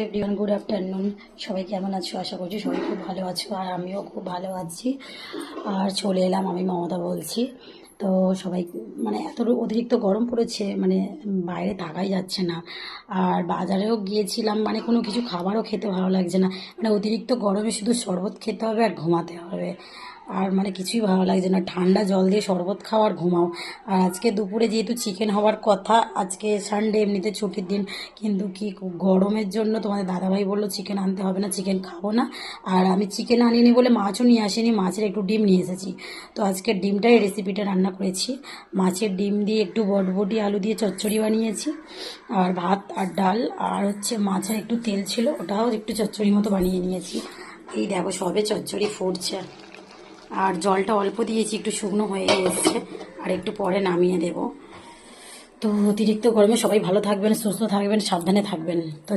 Everyone, good afternoon. সবাই কেমন আছো? আশা করছি সবাই খুব ভালো আছো, আর আমিও খুব ভালো আছি। আর চলে এলাম, আমি মমতা বলছি। তো সবাই মানে এত অতিরিক্ত গরম পড়েছে, মানে বাইরে থাকাই যাচ্ছে না। আর বাজারেও গিয়েছিলাম, মানে কোনো কিছু খাবারও খেতে ভালো লাগছে না। মানে অতিরিক্ত গরমে শুধু শরবত খেতে হবে আর ঘুমাতে হবে। আর মানে কিছুই ভালো লাগছে না, ঠান্ডা জল দিয়ে শরবত খাও আর ঘুমাও। আর আজকে দুপুরে যেহেতু চিকেন হওয়ার কথা, আজকে সানডে, এমনিতে ছুটির দিন, কিন্তু কি গরমের জন্য তোমাদের দাদাভাই বললো চিকেন আনতে হবে না, চিকেন খাবো না। আর আমি চিকেন আনিনি বলে মাছও নিয়ে আসিনি, মাছের একটু ডিম নিয়ে এসেছি। তো আজকে ডিমটাই রেসিপিটা রান্না করেছি। মাছের ডিম দিয়ে একটু বটবটি আলু দিয়ে চচ্চড়ি বানিয়েছি, আর ভাত আর ডাল, আর হচ্ছে মাছের একটু তেল ছিল, ওটাও একটু চচ্চড়ি মতো বানিয়ে নিয়েছি। এই দেখো সবে চচ্চড়ি ফুটছে, আর জলটা অল্প দিয়েছি, একটু শুকনো হয়ে এসছে, আর একটু পরে নামিয়ে দেব। তো অতিরিক্ত গরমে সবাই ভালো থাকবেন, সুস্থ থাকবেন, সাবধানে থাকবেন। তো